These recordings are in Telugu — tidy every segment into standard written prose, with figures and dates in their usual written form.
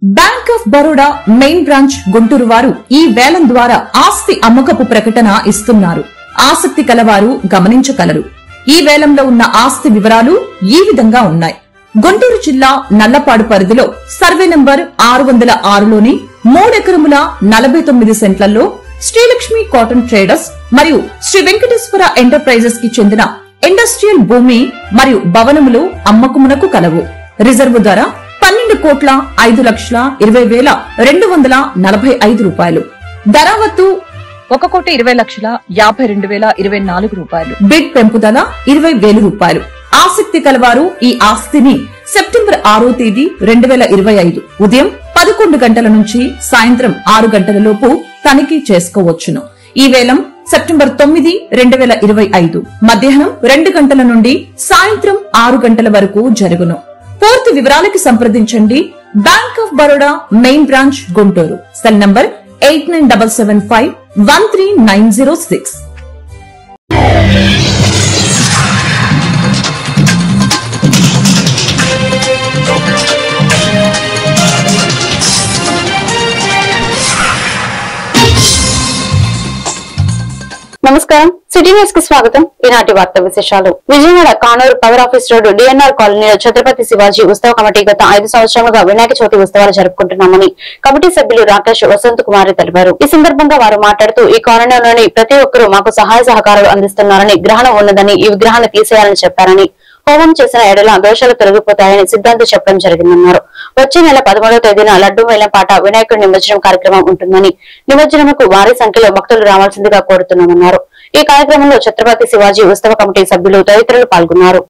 Bank of Baroda main branch Guntur వారు ఈ వేలం ద్వారా ఆస్తి అమ్మకపు ప్రకటన ఇస్తున్నారు. ఆసక్తి కలవారు గమనించగలరు. ఈ వేలంలో ఉన్న ఆస్తి వివరాలు ఈ విధంగా ఉన్నాయి. గుంటూరు జిల్లా నల్లపాడు పరిధిలో సర్వే నంబర్ 606లోని 3 ఎకరముల 49 సెంట్లలో శ్రీలక్ష్మి కాటన్ ట్రేడర్స్ మరియు శ్రీ వెంకటేశ్వర ఎంటర్ప్రైజెస్ కి చెందిన ఇండస్ట్రియల్ భూమి మరియు భవనములు అమ్మకమునకు కలవు. రిజర్వు ధర 12,20,20,245 రూపాయలు. ధరావత్తు 1,20,52,024 రూపాయలు. బిడ్ పెంపుదల 20,000 రూపాయలు. ఆసక్తి కలవారు ఈ ఆస్తిని సెప్టెంబర్ 6వ తేదీ 2025 ఉదయం 11 గంటల నుంచి సాయంత్రం 6 గంటల లోపు తనిఖీ చేసుకోవచ్చును. ఈ వేలం సెప్టెంబర్ 9, 2025 మధ్యాహ్నం 2 గంటల నుండి సాయంత్రం 6 గంటల వరకు జరుగును. పూర్తి వివరాలకి సంప్రదించండి. Bank of Baroda main branch Guntur. Cell number 89751396. నమస్కారం, సిటీ న్యూస్ కి స్వాగతం. ఈనాటి వార్తా విశేషాలు. Vijayawada Kanuru power office road DNR కాలనీలో ఛత్రపతి శివాజీ ఉత్సవ కమిటీ గత 5 సంవత్సరాలుగా వినాయక చవితి ఉత్సవాలు జరుపుకుంటున్నామని కమిటీ సభ్యులు రాకేష్, వసంత్ కుమారి తెలిపారు. ఈ సందర్భంగా వారు మాట్లాడుతూ ఈ కాలనీలోని ప్రతి ఒక్కరూ మాకు సహాయ సహకారాలు అందిస్తున్నారని, గ్రహణం ఉన్నదని ఈ విగ్రహాన్ని తీసేయాలని చెప్పారని, హోమం చేసిన ఎడల దోషాలు తొలగిపోతాయని సిద్ధాంతి చెప్పడం జరిగిందన్నారు. వచ్చే నెల 13వ తేదీన లడ్డూ వేలం పాట వినాయకుడి నిమజ్జనం కార్యక్రమం ఉంటుందని, నిమజ్జనముకు భారీ సంఖ్యలో భక్తులు రావాల్సిందిగా కోరుతున్నామన్నారు. ఈ కార్యక్రమంలో ఛత్రపతి శివాజీ ఉత్సవ కమిటీ సభ్యులు తదితరులు పాల్గొన్నారు.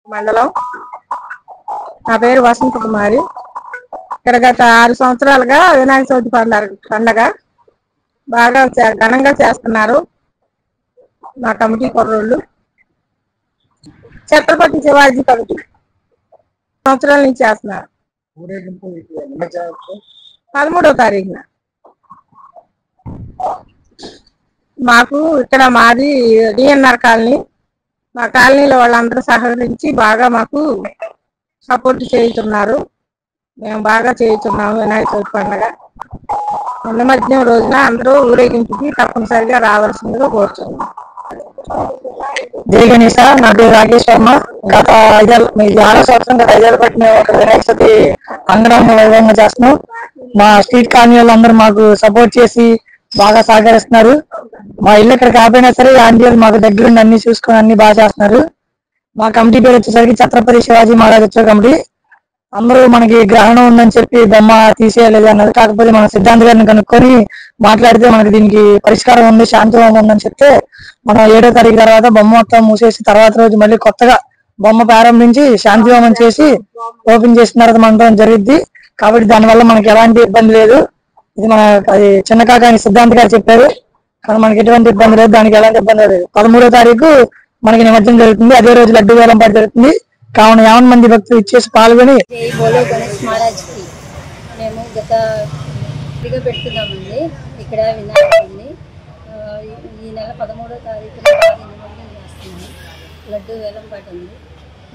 మండలం, నా పేరు వసంత కుమారి. ఇక్కడ గత 6 సంవత్సరాలుగా వినాయక చవితి పండగ బాగా ఘనంగా చేస్తున్నారు మా కమిటీ కుర్రోళ్ళు. ఛత్రపతి శివాజీ కమిటీ సంవత్సరాల నుంచి చేస్తున్నారు. 13వ తారీఖున మాకు ఇక్కడ మాది డిఎన్ఆర్ కాలనీ. మా కాలనీలో వాళ్ళందరూ సహకరించి బాగా మాకు సపోర్ట్ చేస్తున్నారు. మేము బాగా చేస్తున్నాము వినాయక చవితి పండుగ. నిమజ్జనం రోజున అందరూ ఊరేగింపుకి తప్పనిసరిగా రావాల్సిందిగా కోరుతున్నాం. జై గణేష్. నా పేరు రాకేష్ శర్మ. గత 6 సంవత్సరం పట్టి మేము ఒక వినాయక చవితి అంగరంగ వైభవంగా చేస్తున్నాం. మా స్ట్రీట్ కాలనీ వాళ్ళందరూ మాకు సపోర్ట్ చేసి బాగా సహకరిస్తున్నారు. మా ఇల్లు ఇక్కడ కాకపోయినా సరే ఆంటీ వాళ్ళు మాకు దగ్గరుండి అన్ని చూసుకొని అన్ని బాగా చేస్తున్నారు. మా కమిటీ పేరు వచ్చేసరికి ఛత్రపతి శివాజీ మహారాజ్ ఉత్సవ కమిటీ. అందరూ మనకి గ్రహణం ఉందని చెప్పి బొమ్మ తీసేయలేదు అన్నది. కాకపోతే మన సిద్ధాంత గారిని కనుక్కొని మాట్లాడితే మనకి దీనికి పరిష్కారం ఉంది, శాంతివంతం ఉందని చెప్తే మనం 7వ తారీఖు తర్వాత బొమ్మ మొత్తం మూసేసి తర్వాత రోజు మళ్ళీ కొత్తగా బొమ్మ ప్రారంభించి శాంతివంతం చేసి ఓపెన్ చేసిన తర్వాత మండలం జరిగింది. కాబట్టి దానివల్ల మనకి ఎలాంటి ఇబ్బంది లేదు. ఇది మన చిన్న కాకాని సిద్ధాంత గారు చెప్పారు. కానీ మనకి ఎటువంటి ఇబ్బంది లేదు, దానికి ఎలాంటి ఇబ్బంది లేదు. 13వ తారీఖు మనకి నిమజ్జనం జరుగుతుంది. అదే రోజు లడ్డు వేలం పాటు జరుగుతుంది. కావున 50 మంది భక్తులు ఇచ్చేసి పాల్గొని గణేష్ మహారాజ్కి మేము గత పెడుతున్నామండి. ఇక్కడ వినాయకుడిని ఈ నెల 13వ తారీఖున నిమజ్జనం చేస్తున్నాము. లడ్డు వేలం పాట ఉంది.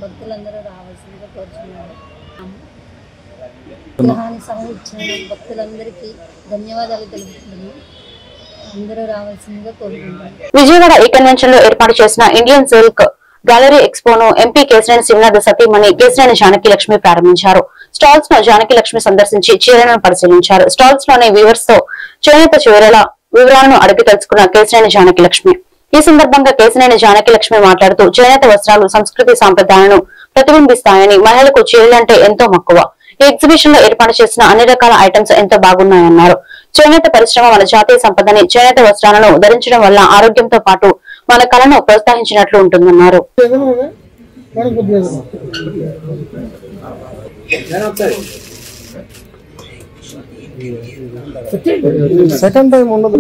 భక్తులందరూ రావాల్సిందిగా కోరుచున్నారు. విగ్రహాన్ని సహకరించిన భక్తులందరికీ ధన్యవాదాలు తెలుపుతున్నాము. అందరూ రావాల్సిందిగా కోరుకుంటున్నాను. విజయవాడ ఈ కన్వెన్షన్ లో ఏర్పాటు చేసిన ఇండియన్ సిల్క్ గ్యాలరీ ఎక్స్పోను ఎంపీ కేశినేని శ్రీనాథ్ సతీమణి కేశినేని జానకి లక్ష్మి ప్రారంభించారు. స్టాల్స్ లో జానకి లక్ష్మి సందర్శించి చీరలను పరిశీలించారు. స్టాల్స్ లోని వ్యూవర్స్ తో చేనేత చీరల వివరాలను అడిగి తెలుసుకున్న కేశినేని జానకి లక్ష్మి. ఈ సందర్భంగా కేశినేని జానకి లక్ష్మి మాట్లాడుతూ చేనేత వస్త్రాలు సంస్కృతి సాంప్రదాయాలను ప్రతిబింబిస్తాయని, మహిళలకు చీరలంటే ఎంతో మక్కువ. ఈ ఎగ్జిబిషన్ లో ఏర్పాటు చేసిన అన్ని రకాల ఐటమ్స్ ఎంతో బాగున్నాయన్నారు. చేనేత పరిశ్రమ మన జాతీయ సంపదని, చేనేత వస్త్రాలను ధరించడం వల్ల ఆరోగ్యంతో పాటు మన కళను ప్రోత్సహించినట్లు ఉంటుందన్నారు. సెకండ్ టైం ఉండదు.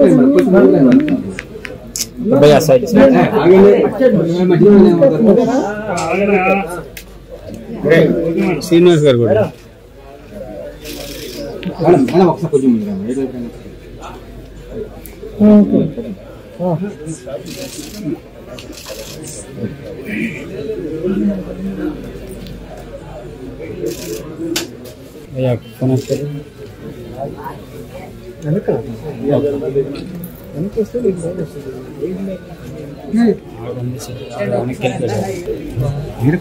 శ్రీనివాస్ గారు కూడా ఒకసారి మీరు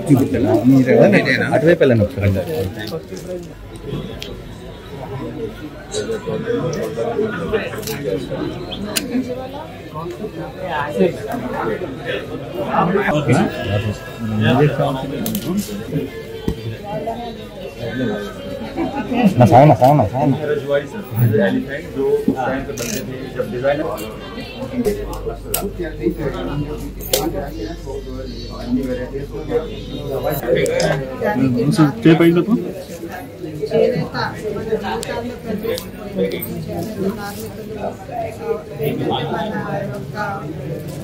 చూపించారా మీరు అటువైపు వెళ్ళండి ఒకసారి सामना सामना सामना చేనేత మన జీవితాల్లో ప్రవేశించిపోయింది. చేనేత కార్మికులు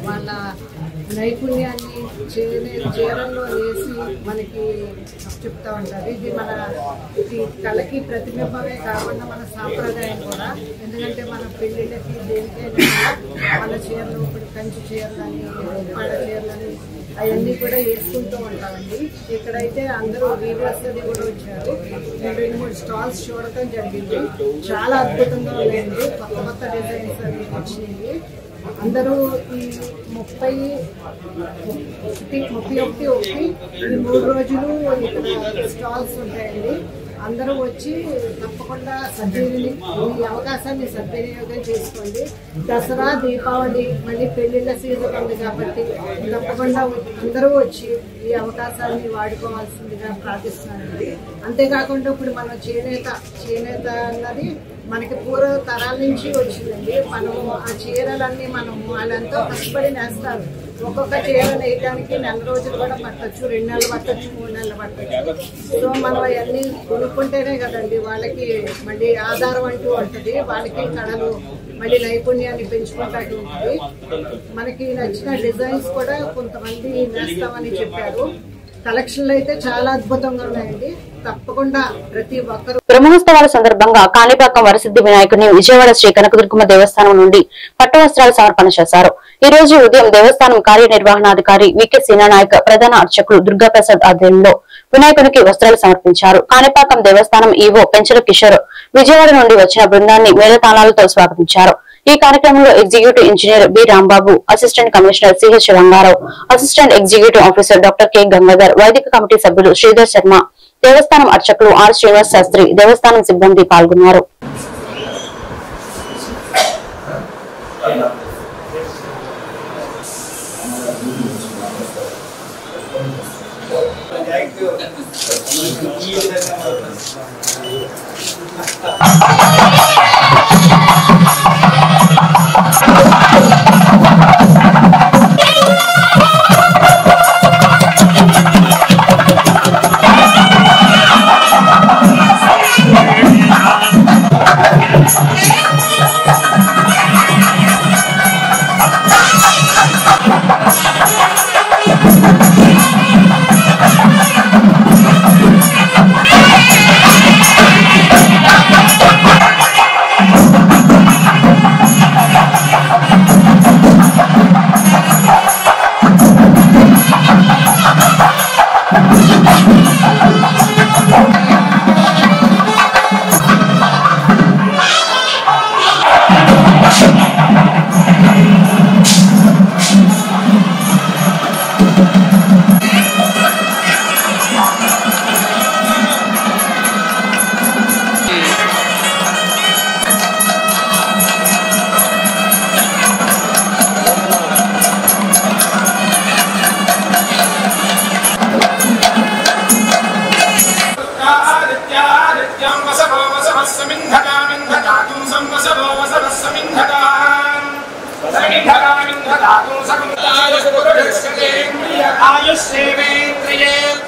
వాళ్ళ నైపుణ్యాన్ని చీరల్లో వేసి మనకి చెప్తా ఉంటారు. ఇది మన కళకి ప్రతిబింబమే కాకుండా మన సాంప్రదాయం కూడా. ఎందుకంటే మన పెళ్లిళ్ళకి దేనికైనా మన చీరలు ఇప్పుడు కంచి చీరలని పాడ చీరలని అవన్నీ కూడా వేసుకుంటూ ఉంటామండి. ఇక్కడైతే అందరూ వీవర్స్ అది కూడా వచ్చారు. 2-3 స్టాల్స్ చూడటం జరిగింది. చాలా అద్భుతంగా ఉన్నాయండి. కొత్త కొత్త డిజైన్స్ అవి వచ్చినాయి. అందరూ ఈ 31 ఈ 3 రోజులు ఇక్కడ స్టాల్స్ ఉంటాయండి. అందరూ వచ్చి తప్పకుండా ఈ అవకాశాన్ని సద్వినియోగం చేసుకోండి. దసరా, దీపావళి, మళ్ళీ పెళ్లిళ్ళ సీజన్ ఉంది కాబట్టి తప్పకుండా అందరూ వచ్చి ఈ అవకాశాన్ని వాడుకోవాల్సిందిగా ప్రార్థిస్తున్నానండి. అంతేకాకుండా ఇప్పుడు మన చేనేత అన్నది మనకి పూర్వ తరాల నుంచి వచ్చిందండి. మనము ఆ చీరలన్నీ వాళ్ళంతో కష్టపడి నేస్తారు. ఒక్కొక్క చీర నేయడానికి 4 రోజులు కూడా పట్టచ్చు, 2 నెలలు పట్టచ్చు, 3 నెలలు పట్టచ్చు. సో మనం అవన్నీ కొనుక్కుంటేనే కదండి వాళ్ళకి మళ్ళీ ఆధారం అంటూ ఉంటుంది. వాళ్ళకి కళలు మళ్ళీ నైపుణ్యాన్ని పెంచుకుంటూ ఉంటుంది. మనకి నచ్చిన డిజైన్స్ కూడా కొంతమంది నేస్తామని చెప్పారు. కలెక్షన్లు అయితే చాలా అద్భుతంగా ఉన్నాయండి. తప్పకుండా ప్రతి ఒక్కరు బ్రహ్మోత్సవాల సందర్భంగా కాణిపాకం వరసిద్ధి వినాయకుడిని విజయవాడ శ్రీ కనకదుర్గమ్మ దేవస్థానం నుండి పట్టు వస్త్రాలు సమర్పణ చేశారు. ఈ రోజు ఉదయం దేవస్థానం కార్యనిర్వహణాధికారి వికే సీనానాయక్, ప్రధాన అర్చకులు దుర్గాప్రసాద్ ఆధ్వర్యంలో వినాయకునికి వస్త్రాలు సమర్పించారు. కాణిపాకం దేవస్థానం ఈవో పెంచల కిషోర్ విజయవాడ నుండి వచ్చిన బృందాన్ని మేళతాళాలతో స్వాగతించారు. ఈ కార్యక్రమంలో executive engineer B Rambabu, assistant commissioner CH Rangarao, assistant executive officer doctor K Gangadhar, వైదిక కమిటీ సభ్యులు శ్రీధర్ శర్మ, దేవస్థానం అర్చకులు ఆర్ శ్రీనివాస్ శాస్త్రి, దేవస్థానం సిబ్బంది పాల్గొన్నారు.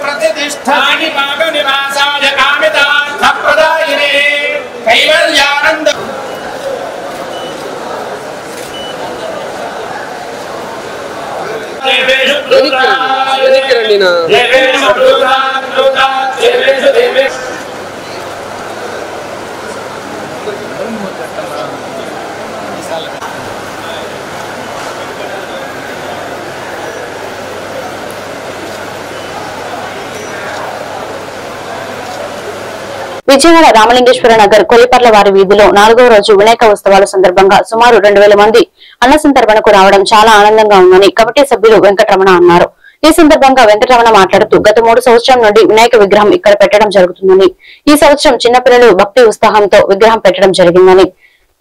प्रतिष्ठानि पापनिवासाय कामितार्थप्रदायिने कैवल्यानन्द విజయవాడ రామలింగేశ్వర నగర్ కొలిపర్ల వారి వీధిలో 4వ రోజు వినాయక ఉత్సవాల సందర్భంగా సుమారు 2000 మంది అన్న సంతర్పణకు రావడం చాలా ఆనందంగా ఉందని కమిటీ సభ్యులు వెంకటరమణ అన్నారు. ఈ సందర్భంగా వెంకటరమణ మాట్లాడుతూ గత 3 సంవత్సరం నుండి వినాయక విగ్రహం ఇక్కడ పెట్టడం జరుగుతుందని, ఈ సంవత్సరం చిన్నపిల్లలు భక్తి ఉత్సాహంతో విగ్రహం పెట్టడం జరిగిందని,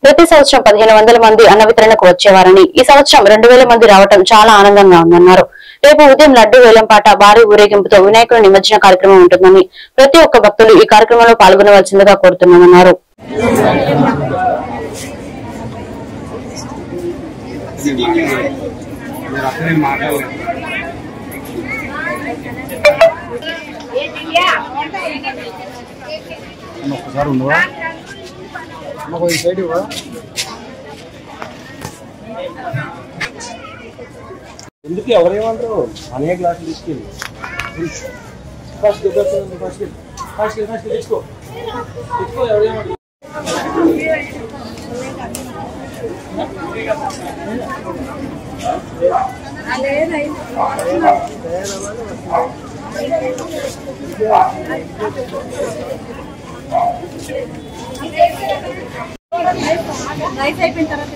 ప్రతి సంవత్సరం 1500 మంది అన్న వితరణకు వచ్చేవారని, ఈ సంవత్సరం 2000 మంది రావడం చాలా ఆనందంగా ఉందన్నారు. రేపు ఉదయం లడ్డు వేలంపాట భారీ ఊరేగింపుతో వినాయకుడి నిమజ్జన కార్యక్రమం ఉంటుందని, ప్రతి ఒక్క భక్తులు ఈ కార్యక్రమంలో పాల్గొనవలసిందిగా కోరుతున్నామన్నారు. ఎందుకు ఎవరేమంటారు అనేక గ్లాసులు తీసుకెళ్ళి ఫస్ట్ తెచ్చుకో ఎవరేమంటారు. రైస్ అయిపోయిన తర్వాత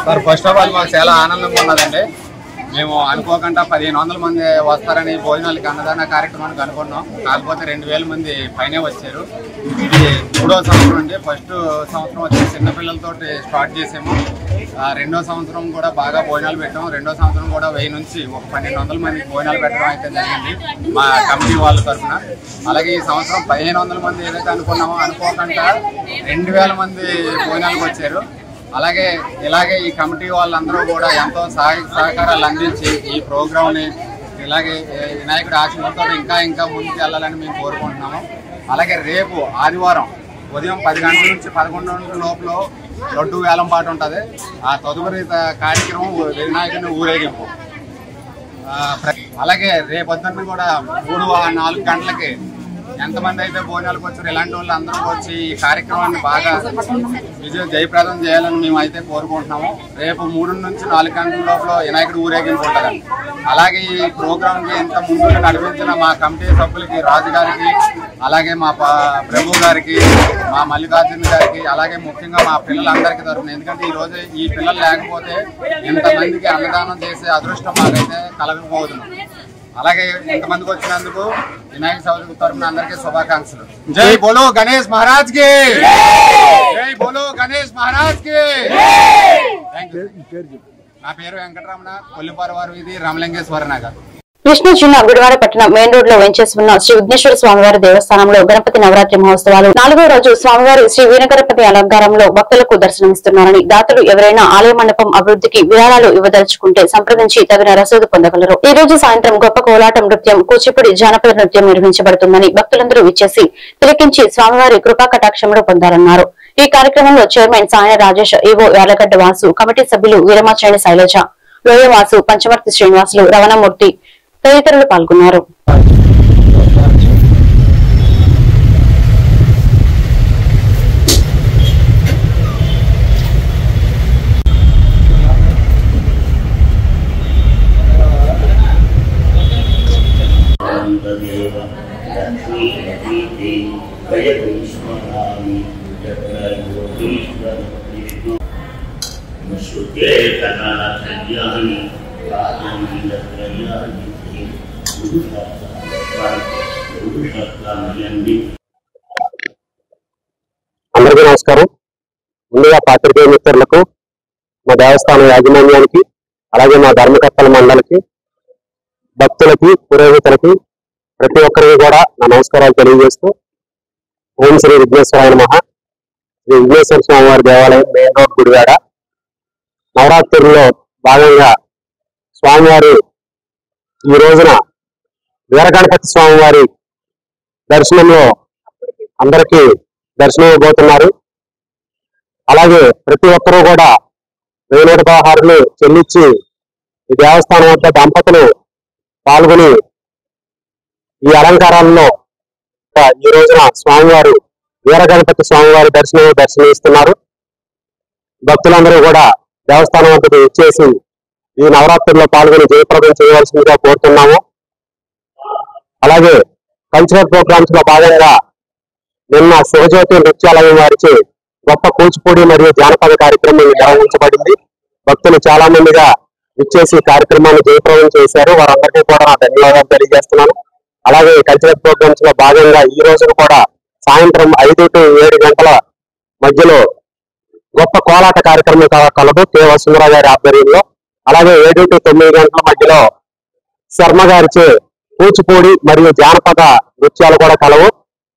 సార్, ఫస్ట్ ఆఫ్ ఆల్ మాకు చాలా ఆనందంగా ఉన్నదండి. మేము అనుకోకుండా 1500 మంది వస్తారని భోజనాలకి అన్నదాన కార్యక్రమానికి అనుకున్నాం. కాకపోతే 2000 మంది పైనే వచ్చారు. ఇది 3వ సంవత్సరం అండి. ఫస్ట్ సంవత్సరం వచ్చి చిన్నపిల్లలతో స్టార్ట్ చేసాము. 2వ సంవత్సరం కూడా బాగా భోజనాలు పెట్టాము. 2వ సంవత్సరం కూడా 1000 నుంచి 1200 మందికి భోజనాలు పెట్టడం అయితే జరిగింది మా కమిటీ వాళ్ళ తరఫున. అలాగే ఈ సంవత్సరం 1500 మంది ఏదైతే అనుకున్నామో అనుకోకుండా 2000 మంది భోజనాలకు వచ్చారు. ఇలాగే ఈ కమిటీ వాళ్ళందరూ కూడా ఎంతో సహకారాలు అందించి ఈ ప్రోగ్రామ్ని ఇలాగే వినాయకుడి ఆశీర్వాదంతో ఇంకా ముందుకు వెళ్ళాలని మేము కోరుకుంటున్నాము. అలాగే రేపు ఆదివారం ఉదయం 10 గంటల నుంచి 11 గంటల లోపల లడ్డు వేలం పాట ఉంటుంది. ఆ తదుపరి కార్యక్రమం వినాయకుడిని ఊరేగింపు. అలాగే రేపొద్దున కూడా 3-4 గంటలకి ఎంతమంది అయితే భోజనాలకు వచ్చారు ఇలాంటి వాళ్ళు అందరూ వచ్చి ఈ కార్యక్రమాన్ని బాగా జయప్రదం చేయాలని మేము అయితే కోరుకుంటున్నాము. రేపు 3 నుంచి 4 గంటల లోపల వినాయకుడు ఊరేగింపు ఉంటుంది. అలాగే ఈ ప్రోగ్రాంకి ఇంత ముందుగా నడిపించిన మా కమిటీ సభ్యులకి, రాజు గారికి, అలాగే మా ప్రభు గారికి, మా మల్లికార్జున గారికి, అలాగే ముఖ్యంగా మా పిల్లలందరికీ తరఫున. ఎందుకంటే ఈ రోజు ఈ పిల్లలు లేకపోతే ఇంతమందికి అన్నదానం చేసే అదృష్టం మాకైతే కలగకపోతుంది. అలాగే ఇంతమందికి వచ్చినందుకు వినాయక చవితి తరఫున అందరికీ శుభాకాంక్షలు. జై బోలో గణేష్ మహారాజ్ కి, జై బోలో గణేష్ మహారాజ్ కి. నా పేరు వెంకటరమణ, కొల్లిపార వారి వీధి, రామలింగేశ్వర నగర్. కృష్ణా జిల్లా గుడివాడ పట్టణం మెయిన్ రోడ్ లో వెంచేసి ఉన్న శ్రీ విఘ్నేశ్వర స్వామివారి దేవస్థానంలో గణపతి నవరాత్రి మహోత్సవాలు 4వ రోజు స్వామివారి శ్రీ వీరగణపతి అలంకారంలో భక్తులకు దర్శనమిస్తున్నారని, దాతలు ఎవరైనా ఆలయ మండపం అభివృద్ధికి విరాళాలు ఇవ్వదలుచుకుంటే సంప్రదించి తగిన రసీదు పొందగలరు. ఈ రోజు సాయంత్రం గొప్ప కోలాటం నృత్యం, కూచిపూడి జానపద నృత్యం నిర్వహించబడుతుందని భక్తులందరూ విచ్చేసి తిలకించి స్వామివారి కృపా కటాక్షములు పొందారన్నారు. ఈ కార్యక్రమంలో chairman Sayana Rajesh, EO Yarlagadda Vasu, committee సభ్యులు వీరమాచేని శైలజ, లోయవాసు, పంచమర్తి శ్రీనివాసులు, రవణమూర్తి తదితరులు పాల్గొన్నారు. అందరికీ నమస్కారం. ముందుగా పాత్రికేయ మిత్రులకు, మా దేవస్థానం యాజమాన్యానికి, అలాగే మా ధర్మకర్తల మండలికి, భక్తులకి, పురోహితులకి, ప్రతి ఒక్కరికి కూడా నా నమస్కారాలు తెలియజేస్తూ, ఓం శ్రీ విఘ్నేశ్వరాయ నమః. శ్రీ విఘ్నేశ్వర స్వామి వారి దేవాలయం, మెయిన్ రోడ్, గుడివాడ. నవరాత్రుల్లో భాగంగా స్వామివారి ఈ రోజున వీరగణపతి స్వామివారి దర్శనంలో అందరికీ దర్శనం ఇవ్వబోతున్నారు. అలాగే ప్రతి ఒక్కరూ కూడా 1116 చెల్లించి ఈ దేవస్థానం వద్ద దంపతులు పాల్గొని ఈ అలంకారాల్లో ఈ రోజున స్వామివారు వీరగణపతి స్వామివారి దర్శనమిస్తున్నారు. భక్తులందరూ కూడా దేవస్థానం వద్దకు ఇచ్చేసి ఈ నవరాత్రుల్లో పాల్గొని జయప్రదం చేయవలసిందిగా కోరుతున్నాము. అలాగే కల్చరల్ ప్రోగ్రామ్స్ లో భాగంగా నిన్న శివజ్యోతి నృత్యాలయం వారిచే గొప్ప కూచిపూడి మరియు జానపద కార్యక్రమం నిర్వహించబడింది. భక్తులు చాలా మందిగా ఇచ్చేసి కార్యక్రమాన్ని జయప్రదం చేశారు. వారందరికీ కూడా నా ధన్యవాదాలు తెలియజేస్తున్నాను. అలాగే కల్చరల్ ప్రోగ్రామ్స్ లో భాగంగా ఈ రోజున కూడా సాయంత్రం 5 to 7 గంటల మధ్యలో గొప్ప కోలాట కార్యక్రమం కలదు కె వసుంధర గారి ఆధ్వర్యంలో. అలాగే 7 to 9 గంటల మధ్యలో శర్మ గారిచే కూచిపూడి మరియు జానపద నృత్యాలు కూడా కలవు.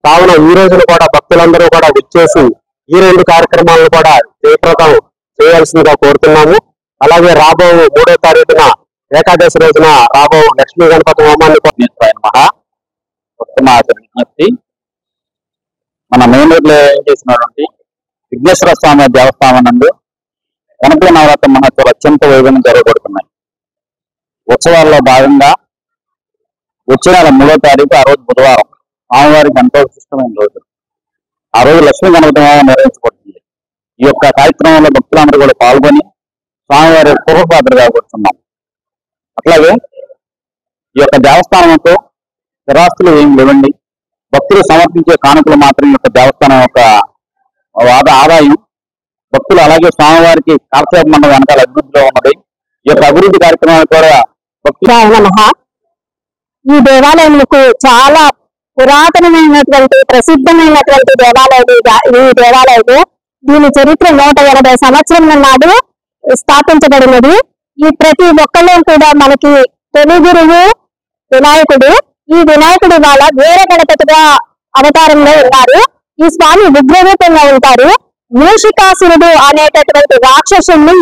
కావున ఈ రోజున కూడా భక్తులందరూ కూడా విచ్చేసి ఈ 2 కార్యక్రమాలను కూడా జయప్రదం చేయాల్సిందిగా కోరుతున్నాము. అలాగే రాబో 3వ తారీఖున ఏకాదశి రోజున రాబో లక్ష్మీ గణపతి హోమాన్ని విజ్ఞప్తి మన మెయిన్ రోడ్ లో ఏం చేసినటువంటి విఘ్నేశ్వర స్వామి దేవస్థానం నందు గణపతి నవరాత్రి మహోత్సవాలు అత్యంత వైభవంగా జరగబడుతున్నాయి. ఉత్సవాల్లో భాగంగా వచ్చే నెల 3వ తారీఖు ఆ రోజు బుధవారం స్వామివారికి ఎంతో విశిష్టమైన రోజు. ఆ రోజు లక్ష్మీ గణపతి హోమం నిర్వహించబడుతుంది. ఈ యొక్క కార్యక్రమంలో భక్తులందరూ కూడా పాల్గొని స్వామివారి పూర్వపాత్రగా కూర్చున్నాం. అట్లాగే ఈ యొక్క దేవస్థానంతో స్థిరాస్తులు ఏం లేవండి. భక్తులు సమర్పించే కానుకలు మాత్రం ఈ యొక్క దేవస్థానం యొక్క ఆదాయం. భక్తులు అలాగే స్వామివారికి కాలక్షేప మండపం వెనకాల అభివృద్ధిలో ఉన్నది. ఈ యొక్క అభివృద్ధి కార్యక్రమాలు కూడా ఈ దేవాలయంకు చాలా పురాతనమైనటువంటి ప్రసిద్ధమైనటువంటి దేవాలయం ఈ దేవాలయం. దీని చరిత్ర 180 సంవత్సరాల నాడు స్థాపించబడినది. ఈ ప్రతి ఒక్కళ్ళు కూడా మనకి తొలి గురువు వినాయకుడు. ఈ వినాయకుడు వాళ్ళ వీర గణపతిగా అవతారంలో ఉన్నారు. ఈ స్వామి ఉగ్రరూపంగా ఉంటారు. మూషికాసురుడు అనేటటువంటి రాక్షసుని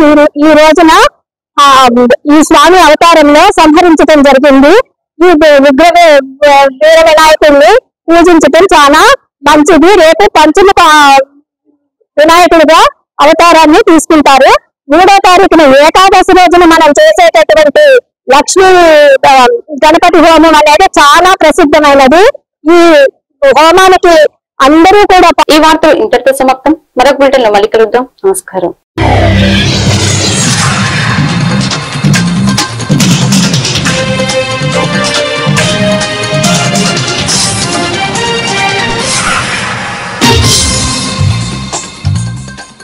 ఈ రోజున ఈ స్వామి అవతారంలో సంహరించడం జరిగింది. ఈ వీర వినాయకుడిని పూజించడం చాలా మంచిది. రేపు పంచముఖ వినాయకుడిగా అవతారాన్ని తీసుకుంటారు. 3వ తారీఖున ఏకాదశి రోజున మనం చేసేటటువంటి లక్ష్మీ గణపతి హోమం అనేది చాలా ప్రసిద్ధమైనది. ఈ హోమానికి అందరూ కూడా. ఈ వార్తలు ఇంతటితో సమాప్తం. మరొక బులెటిన్ లో మళ్ళీ కలుద్దాం. నమస్కారం.